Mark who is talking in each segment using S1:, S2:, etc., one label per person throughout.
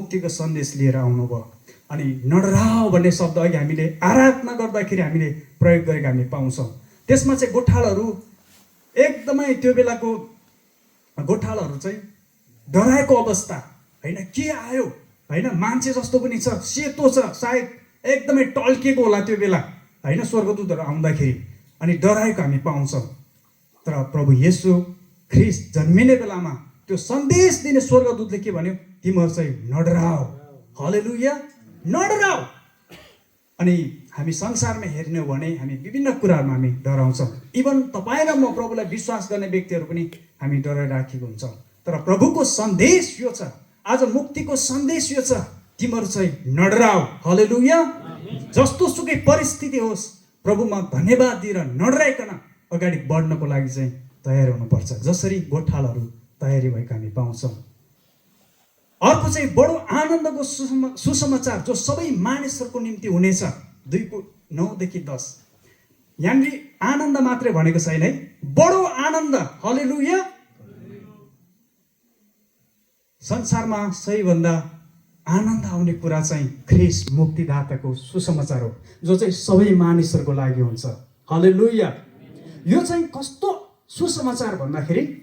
S1: मुक्तिको सन्देश लिएर आउनुभयो। अनि नडराऊ भन्ने शब्द अघि हामीले आराधना गर्दाखेरि हामीले प्रयोग गरेको हामी पाउँछौँ। त्यसमा चाहिँ गोठालाहरू एकदमै त्यो बेलाको गोठालाहरू चाहिँ डराएको अवस्था होइन, के आयो होइन, मान्छे जस्तो पनि छ, सेतो छ, सायद एकदमै टल्किएको होला त्यो बेला होइन, स्वर्गदूतहरू आउँदाखेरि अनि डराएको हामी पाउँछौँ। तर प्रभु येशू ख्रिस्ट जन्मिने बेलामा त्यो सन्देश दिने स्वर्गदूतले के भन्यो, तिमीहरू चाहिँ नडराऊ, हालेलुया, नडराऊ। अनि हामी संसारमा हेर्ने हो भने हामी विभिन्न कुराहरूमा हामी डराउँछौँ। इभन तपाईँ र म प्रभुलाई विश्वास गर्ने व्यक्तिहरू पनि हामी डराइराखेको हुन्छौँ। तर प्रभुको सन्देश यो छ, आज मुक्तिको सन्देश यो छ, तिमीहरू चाहिँ नडराऊ, हालेलुया। जस्तो सुकै परिस्थिति होस्, प्रभुमा धन्यवाद दिएर नडराइकन अगाडि बढ्नको लागि चाहिँ तयार हुनुपर्छ, जसरी गोठालाहरू तयारी भएको हामी पाउँछौँ। अर्को चाहिँ बडो आनन्दको सुसमाचार जो सबै मानिसहरूको निम्ति हुनेछ, 2:9-10। यहाँनिर आनन्द मात्रै भनेको छैन है, बडो आनन्द, हालेलुया। संसारमा सबैभन्दा आनन्द आउने कुरा चाहिँ ख्रिस्ट मुक्तिदाताको सुसमाचार हो, जो चाहिँ सबै मानिसहरूको लागि हुन्छ, हालेलुया। यो चाहिँ कस्तो सुसमाचार भन्दाखेरि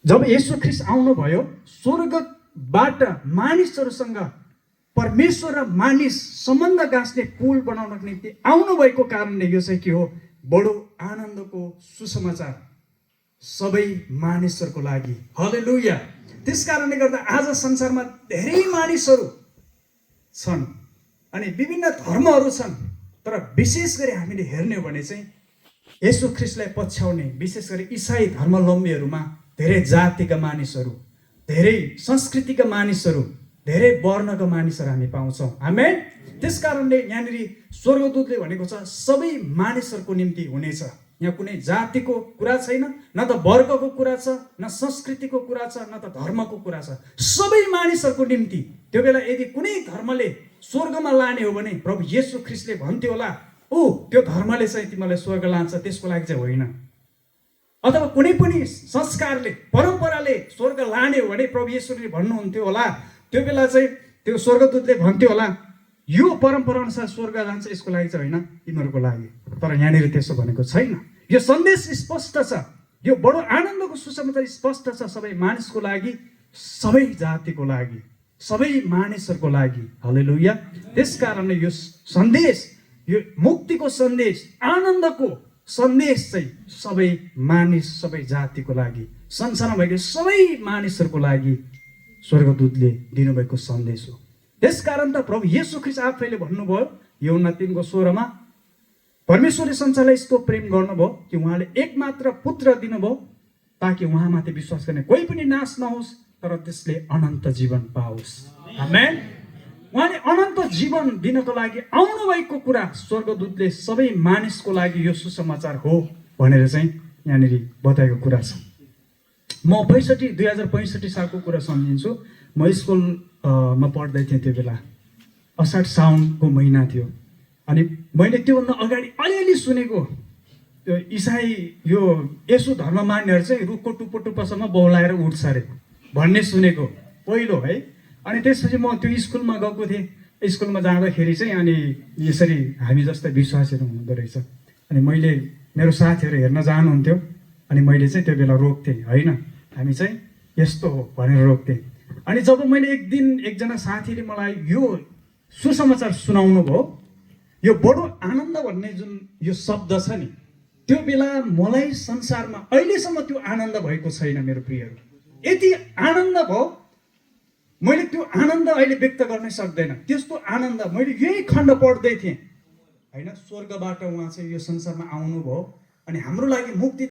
S1: जब येशू ख्रिस्ट आउनुभयो, स्वर्गबाट मानिसहरूसँग परमेश्वर र मानिस सम्बन्ध गाँच्ने पुल बनाउनको निम्ति आउनुभएको कारणले यो चाहिँ के हो, बडो आनन्दको सुसमाचार सबै मानिसहरूको लागि, हालेलुया। त्यस कारणले गर्दा आज संसारमा धेरै मानिसहरू छन् अनि विभिन्न धर्महरू छन्, तर विशेष गरी हामीले हेर्ने हो भने चाहिँ येशू ख्रिस्टलाई पछ्याउने विशेष गरी इसाई धर्मावलम्बीहरूमा धेरै जातिका मानिसहरू, धेरै संस्कृतिका मानिसहरू, धेरै वर्णका मानिसहरू हामी पाउँछौँ, आमेन। त्यस कारणले यहाँनिर स्वर्गदूतले भनेको छ सबै मानिसहरूको निम्ति हुनेछ। यहाँ कुनै जातिको कुरा छैन, न त वर्गको कुरा छ, न संस्कृतिको कुरा छ, न त धर्मको कुरा छ, सबै मानिसहरूको निम्ति। त्यो बेला यदि कुनै धर्मले स्वर्गमा लाने हो भने प्रभु येशू ख्रिस्टले भन्थ्यो होला, ऊ त्यो धर्मले चाहिँ तिमीलाई स्वर्ग लान्छ, त्यसको लागि चाहिँ होइन। अथवा कुनै पनि संस्कारले, परम्पराले स्वर्ग लाने हो भने प्रभु येशूले भन्नुहुन्थ्यो होला, त्यो बेला चाहिँ त्यो स्वर्गदूतले भन्थ्यो होला, यो परम्परा अनुसार स्वर्ग जान्छ, यसको लागि चाहिँ होइन, तिमीहरूको लागि। तर यहाँनिर त्यसो भनेको छैन। यो सन्देश स्पष्ट छ, यो बडो आनन्दको सुसमाचार स्पष्ट छ, सबै मानिसको लागि, सबै जातिको लागि, सबै मानिसहरूको लागि, हालेलुया। त्यस कारणले यो सन्देश, यो मुक्तिको सन्देश, आनन्दको सन्देश चाहिँ सबै मानिस, सबै जातिको लागि, संसारमा भएको सबै मानिसहरूको लागि स्वर्गदूतले दिनुभएको सन्देश हो। त्यसकारण त प्रभु येशू ख्रिस्ट आफैले भन्नुभयो यूहन्ना 3:16 परमेश्वरले संसारलाई यस्तो प्रेम गर्नुभयो कि उहाँले एकमात्र पुत्र दिनुभयो, ताकि उहाँमाथि विश्वास गर्ने कोही पनि नाश नहोस्, तर त्यसले अनन्त जीवन पाओस्, आमेन। उहाँले अनन्त जीवन दिनको लागि आउनुभएको कुरा स्वर्गदूतले सबै मानिसको लागि यो सुसमाचार हो भनेर चाहिँ यहाँनिर बताएको कुरा छ। म 2065 सालको कुरा सम्झिन्छु। म स्कुलमा पढ्दै थिएँ, त्यो बेला असाढ साउनको महिना थियो। अनि मैले त्योभन्दा अगाडि अलिअलि सुनेको, त्यो इसाई यो येशू धर्म मान्नेहरू चाहिँ रुखको टुप्पो टुप्पोसम्म बौलाएर उठ्छ अरे भन्ने सुनेको पहिलो है। अनि त्यसपछि म त्यो स्कुलमा गएको थिएँ। स्कुलमा जाँदाखेरि चाहिँ अनि यसरी हामी जस्तै विश्वासीहरू हुँदो रहेछ। अनि मैले मेरो साथीहरू हेर्न जानुहुन्थ्यो, अनि मैले चाहिँ त्यो बेला रोक्थेँ, होइन हामी चाहिँ यस्तो हो भनेर रोक्थेँ। अनि जब मैले एक दिन एकजना साथीले मलाई यो सुसमाचार सुनाउनु भयो, यो बडो आनन्द भन्ने जुन यो शब्द छ नि, त्यो बेला मलाई संसारमा अहिलेसम्म त्यो आनन्द भएको छैन मेरो प्रियहरू। यति आनन्द भयो, मैले त्यो आनन्द अहिले व्यक्त गर्नै सक्दैन। त्यस्तो आनन्द मैले यही खण्ड पढ्दै थिएँ होइन, स्वर्गबाट उहाँ चाहिँ यो संसारमा आउनुभयो अनि हाम्रो लागि मुक्ति